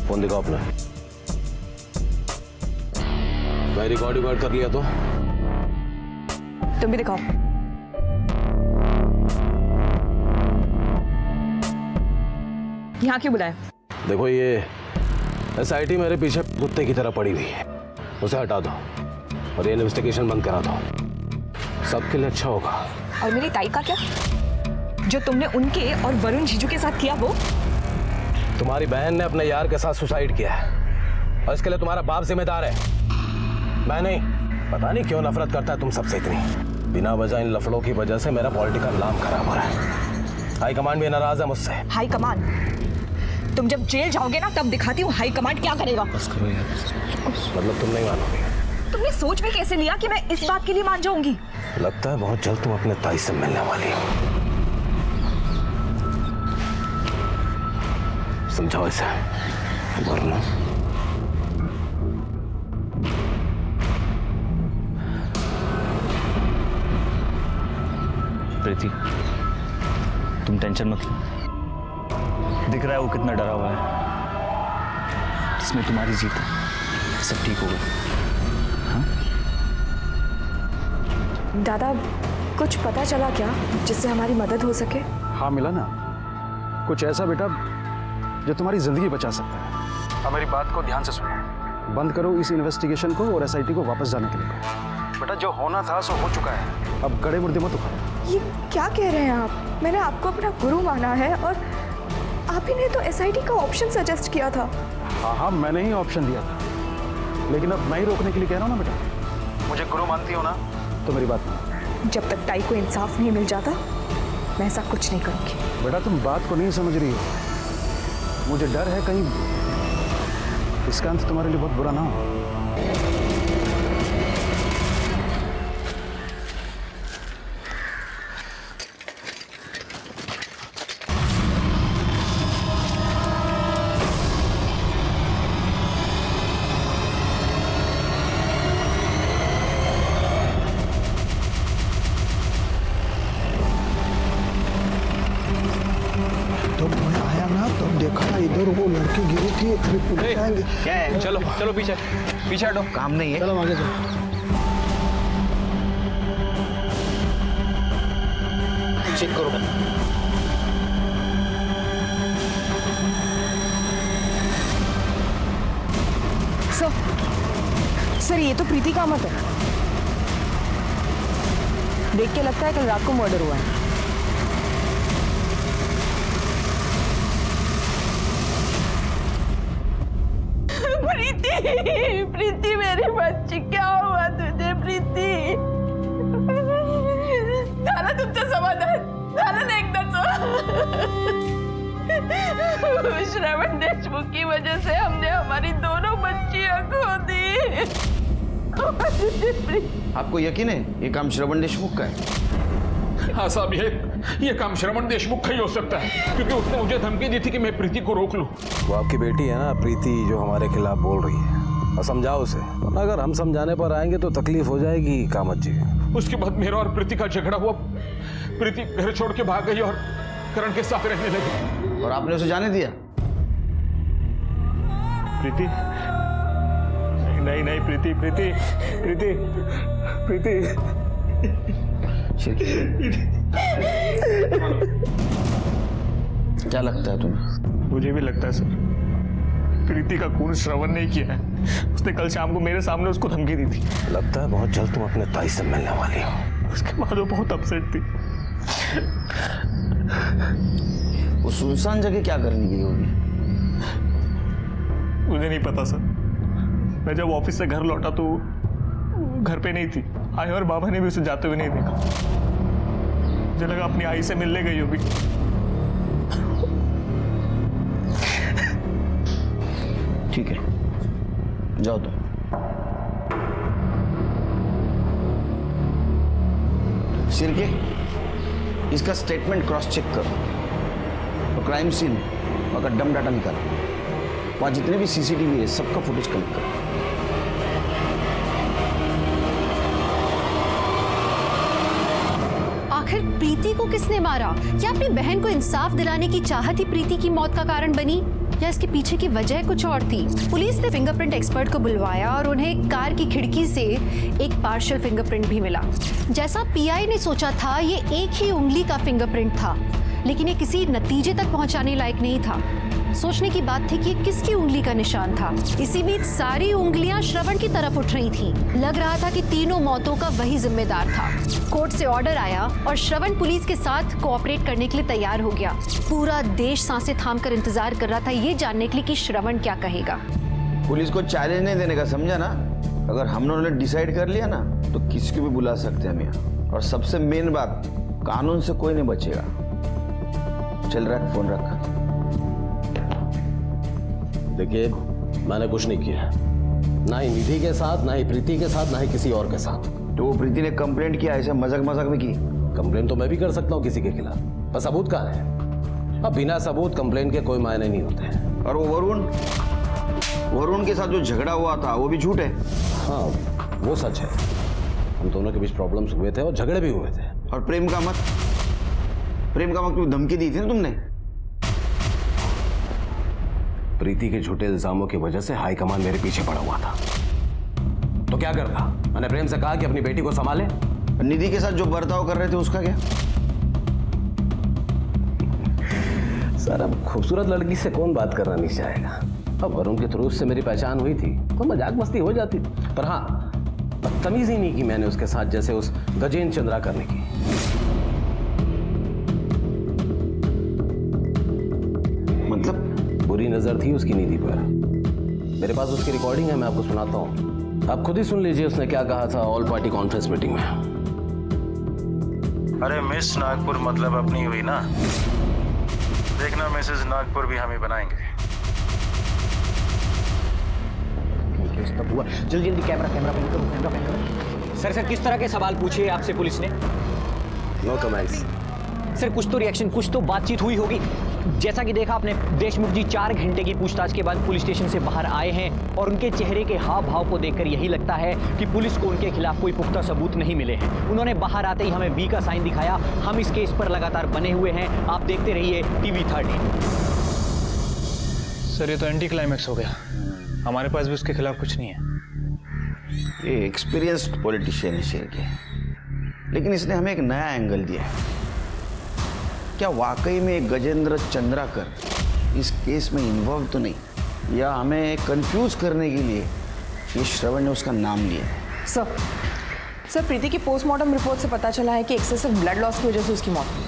फोन दिखाओ अपना। मैं रिकॉर्ड कर लिया तो तुम भी दिखाओ। यहाँ क्यों बुलाया? देखो ये SIT मेरे पीछे कुत्ते की तरह पड़ी हुई है, उसे हटा दो और ये इन्वेस्टिगेशन बंद करा दो, सबके लिए अच्छा होगा। और मेरी ताई का क्या? जो तुमने उनके और वरुण जीजू के साथ किया वो? तुम्हारी बहन ने अपने यार के साथ सुसाइड किया है और इसके लिए तुम्हारा बाप जिम्मेदार है, मैं नहीं। पता नहीं क्यों नफरत करता है तुम सबसे इतनी। बिना वजह इन लफड़ों की वजह से मेरा पॉलिटिकल नाम खराब हो रहा है। हाई कमांड भी नाराज है मुझसे। High command? तुम जब जेल जाओगे ना तब दिखाती हूँ हाई कमांड क्या करेगा। बस करो यार। मतलब तुम नहीं मानोगे? तुमने सोच भी कैसे लिया कि मैं इस बात के लिए मान जाऊंगी? लगता है बहुत जल्द तुम अपने ताई से मिलने वाली हो। समझाओ इसे वरना प्रीति तुम टेंशन मत लो, दिख रहा है वो कितना डरा हुआ है। इसमें तुम्हारी जीत है, सब ठीक होगा। हाँ? दादा कुछ पता चला क्या जिससे हमारी मदद हो सके? हाँ मिला ना, कुछ ऐसा बेटा जो तुम्हारी जिंदगी बचा सकता है। अब मेरी बात को ध्यान से सुनो, बंद करो इस इन्वेस्टिगेशन को और SIT को वापस जाने के लिए कहो। बेटा जो होना था सो हो चुका है, अब गड़े मुर्दे मत उखाड़ो। ये क्या कह रहे हैं आप? मैंने आपको अपना गुरु माना है और आप ही ने तो SIT का ऑप्शन सजेस्ट किया था। हाँ मैंने ही ऑप्शन दिया था, लेकिन अब मैं ही रोकने के लिए कह रहा हूँ ना बेटा। मुझे गुरु मानती हो ना, तो मेरी बात मानो। जब तक ताई को इंसाफ नहीं मिल जाता मैं ऐसा कुछ नहीं करूँगी। बेटा तुम बात को नहीं समझ रही हो, मुझे डर है कहीं इसका अंत तुम्हारे लिए बहुत बुरा ना हो। इधर वो लड़के गिरी थी, पुलिस आएंगे। क्या है? चलो चलो पीछे पीछे हटो, काम नहीं है। चलो आगे चलो। चेक करो। सर ये तो प्रीति कामत है। देख के लगता है कल रात को मर्डर हुआ है। प्रीति, प्रीति मेरी बच्ची, क्या हुआ तुझे प्रीति? झालं तुमचं समाधान, झालं ना एकदाच? श्रवण देशमुख की वजह से हमने हमारी दोनों बच्चियां खो दी। आपको यकीन है ये काम श्रवण देशमुख का है? हाँ साहब, ये काम श्रवण देशमुख का ही हो सकता है, क्योंकि उसने मुझे धमकी दी थी कि मैं प्रीति को रोक लूं। वो आपकी बेटी है ना प्रीति, जो हमारे खिलाफ बोल रही है, और समझाओ उसे, वरना अगर हम समझाने पर आएंगे तो तकलीफ हो जाएगी कामत जी। उसके बाद मेरा और प्रीति का झगड़ा हुआ। प्रीति घर छोड़ के भाग गई और करण के साथ रहने लगी। और आपने उसे जाने दिया? प्रीति नहीं नहीं, प्रीति प्रीति प्रीति प्रीति क्या लगता है तुम्हें? मुझे भी लगता है सर, प्रीति का खून श्रवण ने किया है। उसने कल शाम को मेरे सामने उसको धमकी दी थी। लगता है बहुत जल्द तुम अपने ताई से मिलने वाली हो। उसके बाद वो बहुत अपसेट थी। वो सुनसान जगह क्या करने गई होगी? मुझे नहीं पता सर। मैं जब ऑफिस से घर लौटा तो घर पे नहीं थी। आई और बाबा ने भी उसे जाते हुए नहीं देखा। मुझे लगा अपनी आई से मिलने गई होगी। ठीक है, जाओ तो। सिरके, इसका स्टेटमेंट क्रॉस चेक करो और क्राइम सीन और डम डाटा निकालो। वहां जितने भी सीसीटीवी है सबका फुटेज कलेक्ट करो। आखिर प्रीति को किसने मारा? क्या अपनी बहन को इंसाफ दिलाने की चाहत ही प्रीति की मौत का कारण बनी, या इसके पीछे की वजह कुछ और थी? पुलिस ने फिंगरप्रिंट एक्सपर्ट को बुलवाया और उन्हें कार की खिड़की से एक पार्शियल फिंगरप्रिंट भी मिला। जैसा पीआई ने सोचा था, ये एक ही उंगली का फिंगरप्रिंट था, लेकिन ये किसी नतीजे तक पहुंचाने लायक नहीं था। सोचने की बात थी कि ये किसकी उंगली का निशान था। इसी बीच सारी उंगलियां श्रवण की तरफ उठ रही थीं। लग रहा था कि तीनों मौतों का वही जिम्मेदार था। कोर्ट से ऑर्डर आया और श्रवण पुलिस के साथ कोऑपरेट करने के लिए तैयार हो गया। पूरा देश सांसें थामकर इंतजार कर रहा था ये जानने के लिए कि श्रवण क्या कहेगा। पुलिस को चैलेंज नहीं देने का, समझा ना? अगर हम लोगों ने डिसाइड कर लिया ना तो किसी को भी बुला सकते हैं हम यहाँ। और सबसे मेन बात, कानून से कोई नहीं बचेगा। चल रख, फोन रख। देखिए, मैंने कुछ नहीं किया, ना ही निधि के साथ, ना ही प्रीति के साथ, ना ही किसी और के साथ। तो प्रीति ने कंप्लेंट किया, ऐसे मजाक मजाक में की? कंप्लेंट तो मैं भी कर सकता हूँ किसी के खिलाफ, पर सबूत कहाँ है? अब बिना सबूत कंप्लेंट के कोई मायने नहीं होते हैं। और वो वरुण के साथ जो झगड़ा हुआ था वो भी झूठ है? हाँ, वो सच है। हम दोनों के बीच प्रॉब्लम्स हुए थे और झगड़े भी हुए थे। और प्रेम का मत क्यों धमकी दी थी ना तुमने? प्रीति के झूठे इल्जामों की वजह से हाई कमान मेरे पीछे पड़ा हुआ था। तो क्या करता? मैंने प्रेम से कहा कि अपनी बेटी को संभाले। निधि के साथ जो बर्ताव कर रहे थे उसका क्या? सर, अब खूबसूरत लड़की से कौन बात करना नहीं चाहेगा? अब वरुण के थ्रू उससे मेरी पहचान हुई थी तो मजाक मस्ती हो जाती, पर हाँ, बदतमीजी ही नहीं की मैंने उसके साथ जैसे उस गजेंद्र चंद्रा करने की। मतलब? बुरी नजर थी उसकी निधि पर। मेरे पास उसकी रिकॉर्डिंग है, मैं आपको सुनाता हूँ। आप खुद ही सुन लीजिए उसने क्या कहा था ऑल पार्टी कॉन्फ्रेंस मीटिंग में। अरे मिस नागपुर मतलब अपनी हुई ना, देखना मिसेस नागपुर भी हम ही बनाएंगे। जल्दी जल्दी कैमरा बंद करो। सर, किस तरह के सवाल पूछे आपसे पुलिस ने? No comments. सर, कुछ तो रिएक्शन, कुछ तो बातचीत हुई होगी। जैसा कि देखा आपने, देशमुख जी 4 घंटे की पूछताछ के बाद पुलिस स्टेशन से बाहर आए हैं और उनके चेहरे के हाव भाव को देखकर यही लगता है कि पुलिस को उनके खिलाफ कोई पुख्ता सबूत नहीं मिले हैं। उन्होंने बाहर आते ही हमें वी का साइन दिखाया। हम इस केस पर लगातार बने हुए हैं। आप देखते रहिए TV 13। सर, ये तो एंटी क्लाइमैक्स हो गया। हमारे पास भी उसके खिलाफ कुछ नहीं है। ये एक्सपीरियंस्ड पॉलिटिशियन है शेर के, लेकिन इसने हमें एक नया एंगल दिया है। क्या वाकई में गजेंद्र चंद्राकर इस केस में इन्वॉल्व तो नहीं, या हमें कंफ्यूज करने के लिए ये श्रवण ने उसका नाम लिया। सर प्रीति की पोस्टमार्टम रिपोर्ट से पता चला है कि एक्सेसिव ब्लड लॉस की वजह से उसकी मौत हुई।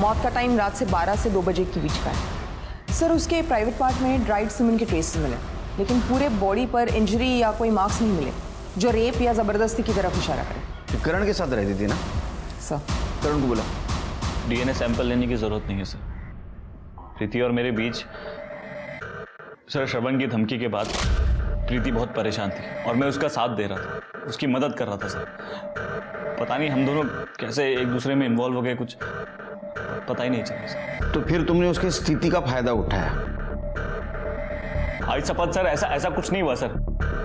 मौत का टाइम रात से 12 से 2 बजे के बीच का है। सर उसके प्राइवेट पार्ट में ड्राइड सीमेंट के ट्रेस मिले, लेकिन पूरे बॉडी पर इंजरी या कोई मार्क्स नहीं मिले जो रेप या जबरदस्ती की तरफ इशारा करे। तो करण के साथ रहती थी ना सर? करण को बोला डीएनए सैंपल लेने की जरूरत नहीं है सर। प्रीति और मेरे बीच सर श्रवण की धमकी के बाद प्रीति बहुत परेशान थी और मैं उसका साथ दे रहा था, उसकी मदद कर रहा था सर। पता नहीं हम दोनों कैसे एक दूसरे में इन्वॉल्व हो गए, कुछ पता ही नहीं चला सर। तो फिर तुमने उसकी स्थिति का फायदा उठाया? आज शपथ सर, ऐसा कुछ नहीं हुआ सर।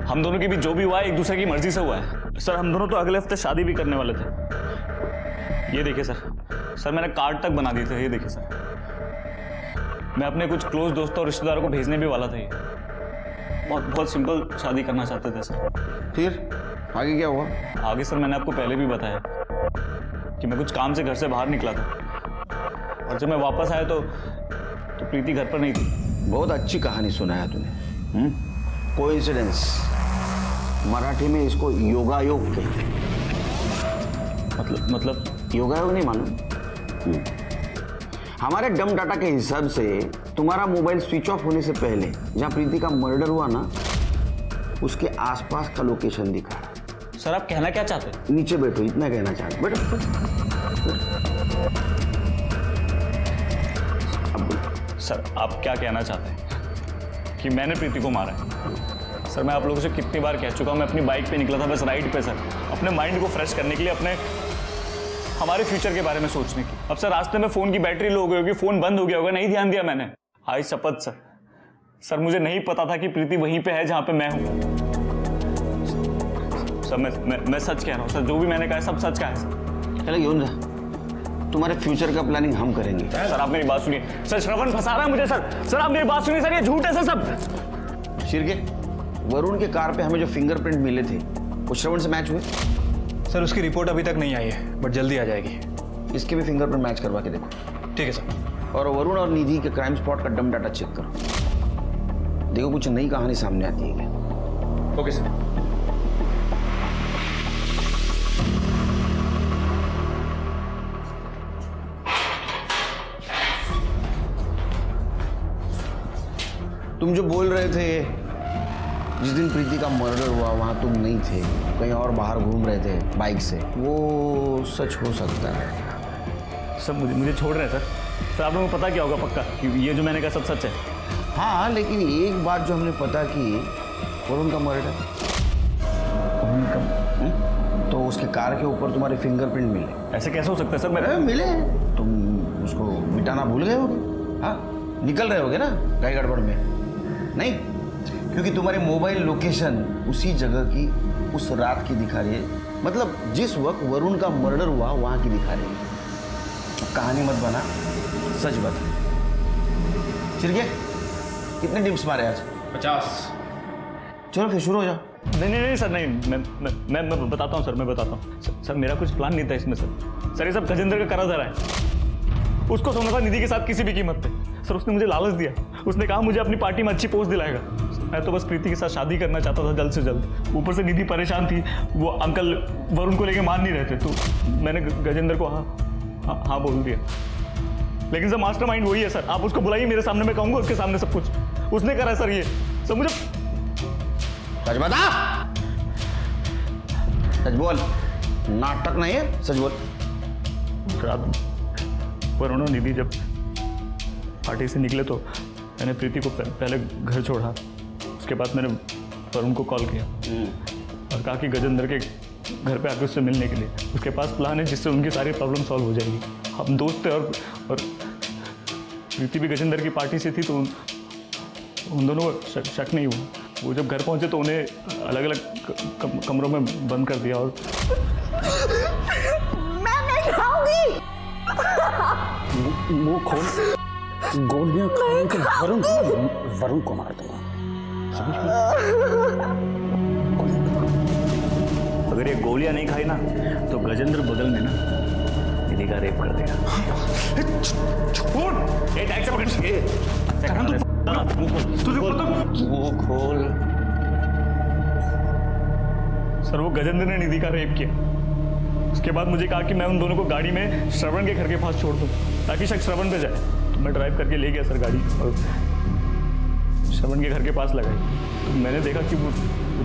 हम दोनों के बीच जो भी हुआ है एक दूसरे की मर्जी से हुआ है सर। हम दोनों तो अगले हफ्ते शादी भी करने वाले थे। ये देखिए सर मैंने कार्ड तक बना दिए थे। ये देखिए सर, मैं अपने कुछ क्लोज दोस्तों और रिश्तेदारों को भेजने भी वाला था। ये बहुत सिंपल शादी करना चाहते थे सर। फिर आगे क्या हुआ? आगे सर मैंने आपको पहले भी बताया कि मैं कुछ काम से घर से बाहर निकला था और जब मैं वापस आया तो प्रीति घर पर नहीं थी। बहुत अच्छी कहानी सुनाया तूने। कोइंसिडेंस, मराठी में इसको योगायोग कहते हैं। मतलब योगायोग नहीं मालूम? हमारे डम डाटा के हिसाब से तुम्हारा मोबाइल स्विच ऑफ होने से पहले जहां प्रीति का मर्डर हुआ ना, उसके आसपास का लोकेशन दिखा रहा। सर आप कहना क्या चाहते हैं? नीचे बैठो, इतना कहना चाहते। बैठो। सर आप क्या कहना चाहते हैं कि मैंने प्रीति को मारा है? सर मैं आप लोगों से कितनी बार कह चुका हूं, मैं अपनी बाइक पे निकला था बस राइड पे सर, अपने माइंड को फ्रेश करने के लिए, अपने हमारे फ्यूचर के बारे में सोचने की। अब सर रास्ते में फोन की बैटरी लो गई होगी, फोन बंद हो गया होगा, नहीं ध्यान दिया मैंने। आई शपथ सर मुझे नहीं पता था कि प्रीति वहीं पे है जहां पे मैं हूं। सर मैं सच कह रहा हूं सर, जो भी मैंने कहा है सब सच का है सर। चलो यूं जा, तुम्हारे फ्यूचर का प्लानिंग हम करेंगे। सर आप मेरी बात सुनिए सर, श्रवण फंसा रहा है मुझे सर आप मेरी बात सुनिए सर, ये झूठ है सर सब। शिरके, वरुण के कार पे हमें जो फिंगरप्रिंट मिले थे वो श्रवण से मैच हुए? सर उसकी रिपोर्ट अभी तक नहीं आई है, बट जल्दी आ जाएगी। इसके भी फिंगरप्रिंट मैच करवा के देखो। ठीक है सर। और वरुण और निधि के क्राइम स्पॉट का डम डाटा चेक करो, देखो कुछ नई कहानी सामने आती है क्या। Okay sir. तुम जो बोल रहे थे जिस दिन प्रीति का मर्डर हुआ वहां तुम नहीं थे, कहीं और बाहर घूम रहे थे बाइक से, वो सच हो सकता है? सब मुझे छोड़ रहे हैं सर आप लोगों को पता क्या होगा पक्का कि ये जो मैंने कहा सब सच है? हाँ, लेकिन एक बात जो हमने पता की, वरुण का मर्डर, तो उसके कार के ऊपर तुम्हारे फिंगरप्रिंट मिले। ऐसे कैसे हो सकता है सर? मैं मिले, तुम उसको मिटाना भूल गए होगे। हाँ, निकल रहे होगे ना गाड़ी गड़बड़ में? नहीं, क्योंकि तुम्हारी मोबाइल लोकेशन उसी जगह की उस रात की दिखा रही है, मतलब जिस वक्त वरुण का मर्डर हुआ वहां की दिखा रही है। कहानी मत बना, सच बता। चिरके, कितने टिप्स मारे आज? 50। चलो फिर शुरू हो जाओ। नहीं सर, नहीं मैं बताता हूँ सर, मैं बताता हूँ सर मेरा कुछ प्लान नहीं था इसमें सर ये सब गजेंद्र का करा धरा है। उसको सोना था निधि के साथ किसी भी कीमत पे सर। उसने मुझे लालच दिया, उसने कहा मुझे अपनी पार्टी में अच्छी पोस्ट दिलाएगा। मैं तो बस प्रीति के साथ शादी करना चाहता था जल्द से जल्द। ऊपर से निधि परेशान थी, वो अंकल वरुण को लेके मान नहीं रहे थे, तो मैंने गजेंद्र को हाँ बोल दिया। लेकिन सर मास्टरमाइंड वही है सर, आप उसको बुलाइए मेरे सामने, मैं कहूंगा उसके सामने सब कुछ उसने करा है सर। ये सब मुझे सच बता, सच बोल, नाटक नहीं है, सच बोल। रात वरुण और निधि जब पार्टी से निकले तो मैंने प्रीति को पहले घर छोड़ा, उसके बाद मैंने वरुण को कॉल किया और कहा कि गजेंद्र के घर पे आके उससे मिलने के लिए, उसके पास प्लान है जिससे उनकी सारी प्रॉब्लम सॉल्व हो जाएगी। हम दोस्त थे और प्रीति भी गजेंद्र की पार्टी से थी, तो उन दोनों को शक नहीं हुआ। वो जब घर पहुंचे तो उन्हें अलग अलग कमरों में बंद कर दिया और मैं नहीं खाऊंगी। मुंह खोल, गोलियां खाने के वरुण को मार दूंगा। अगर ये गोलियां नहीं खाई ना तो गजेंद्र बगल में ना निधि का रेप कर दिया। वो खोल। सर वो गजेंद्र ने निधि का रेप किया। उसके बाद मुझे कहा कि मैं उन दोनों को गाड़ी में श्रवण के घर के पास छोड़ दूं ताकि शक श्रवण पे जाए। तो मैं ड्राइव करके ले गया सर गाड़ी और श्रवण के घर के पास लगाई। तो मैंने देखा कि वो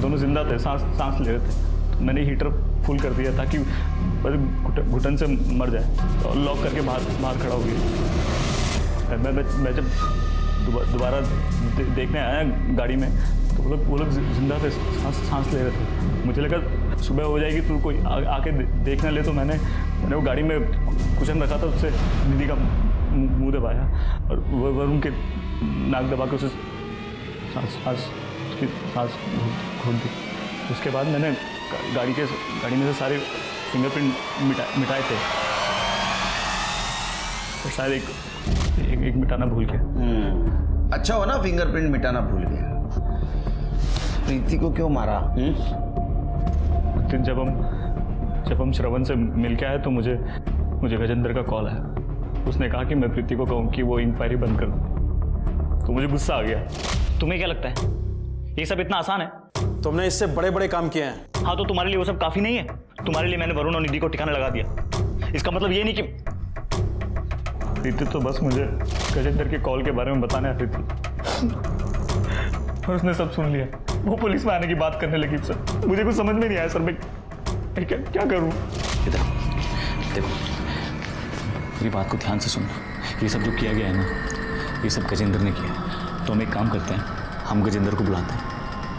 दोनों जिंदा थे, सांस ले रहे थे। तो मैंने हीटर फुल कर दिया ताकि घुटन से मर जाए। तो लॉक करके बाहर खड़ा हो गया। मैं जब दोबारा देखने आया गाड़ी में तो वो लोग जिंदा थे, सांस ले रहे थे। मुझे लगा सुबह हो जाएगी तो कोई आके देख ना ले, तो मैंने वो गाड़ी में कुशन रखा था, उससे निधि का मुंह दबाया और वरुण के नाक दबा के उसे सांस घोट दी। उसके बाद मैंने गाड़ी में से सारे फिंगरप्रिंट मिटाए थे। तो शायद एक मिटाना भूल गया। अच्छा हो ना फिंगरप्रिंट मिटाना भूल गया। प्रीति को क्यों मारा? जब हम श्रवण से मिल के आए तो मुझे गजेंद्र का कॉल आया। उसने कहा कि मैं प्रीति को कहूँ कि वो इंक्वायरी बंद कर दे। तो मुझे गुस्सा आ गया। तुम्हें क्या लगता है ये सब इतना आसान है? तुमने इससे बड़े बड़े काम किए हैं। हाँ तो तुम्हारे लिए वो सब काफी नहीं है? तुम्हारे लिए मैंने वरुण और निधि को ठिकाना लगा दिया। इसका मतलब ये नहीं कि प्रीति तो बस मुझे गजेंद्र के कॉल के बारे में बताने आती थी और उसने सब सुन लिया। वो पुलिस में आने की बात करने लगी। सर मुझे कुछ समझ में नहीं आया। सर मैं क्या करूं? इधर देखो, मेरी बात को ध्यान से सुनो। ये सब जो किया गया है ना, ये सब गजेंद्र ने किया। तो हम एक काम करते हैं, हम गजेंद्र को बुलाते हैं,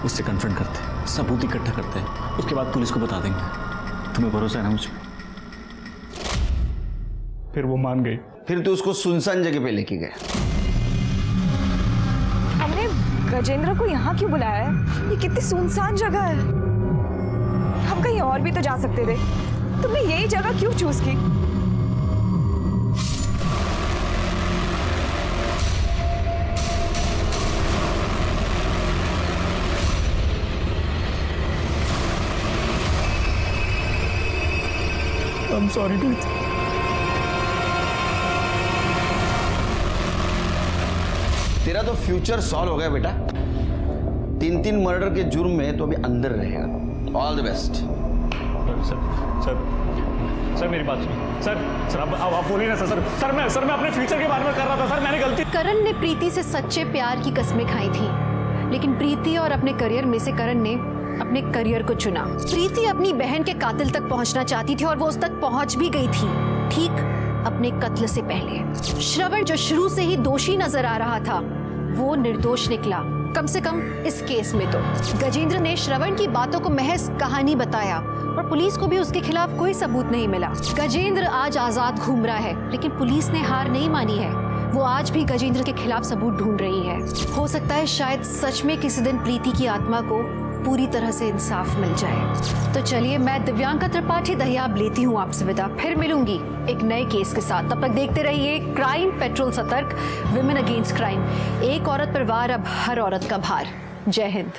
उससे कन्फ्रंट करते हैं, सबूत इकट्ठा करते हैं, उसके बाद पुलिस को बता देंगे। तुम्हें भरोसा है ना मुझ पर? फिर वो मान गई। फिर तो उसको सुनसान जगह पे लेके गया। हमने गजेंद्र को यहाँ क्यों बुलाया है? ये कितनी सुनसान जगह है। हम कहीं और भी तो जा सकते थे। तुमने यही जगह क्यों चूज की? I'm sorry, प्रीति। तेरा तो फ्यूचर सॉल्व हो गया बेटा। 3 मर्डर के जुर्म में तो अभी अंदर रहेगा। All the best. सर मेरी बात सुनिए। सर आप बोलिए ना सर मैं अपने फ्यूचर के बारे में कर रहा था। सर मैंने गलती। करण ने प्रीति से सच्चे प्यार की कस्में खाई थी, लेकिन प्रीति और अपने करियर में से करण ने अपने करियर को चुना। प्रीति अपनी बहन के कातिल तक पहुंचना चाहती थी और वो उस तक पहुंच भी गई थी, ठीक अपने कत्ल से पहले। श्रवण जो शुरू से ही दोषी नजर आ रहा था, वो निर्दोष निकला, कम से कम इस केस में तो। गजेंद्र ने श्रवण की बातों को महज कहानी बताया और पुलिस को भी उसके खिलाफ कोई सबूत नहीं मिला। गजेंद्र आज आजाद घूम रहा है, लेकिन पुलिस ने हार नहीं मानी है। वो आज भी गजेंद्र के खिलाफ सबूत ढूंढ रही है। हो सकता है शायद सच में किसी दिन प्रीति की आत्मा को पूरी तरह से इंसाफ मिल जाए। तो चलिए, मैं दिव्यांका त्रिपाठी दहियाब लेती हूँ आपसे विदा। फिर मिलूंगी एक नए केस के साथ। तब तक देखते रहिए क्राइम पेट्रोल सतर्क, विमेन अगेंस्ट क्राइम। एक औरत पर वार, अब हर औरत का भार। जय हिंद।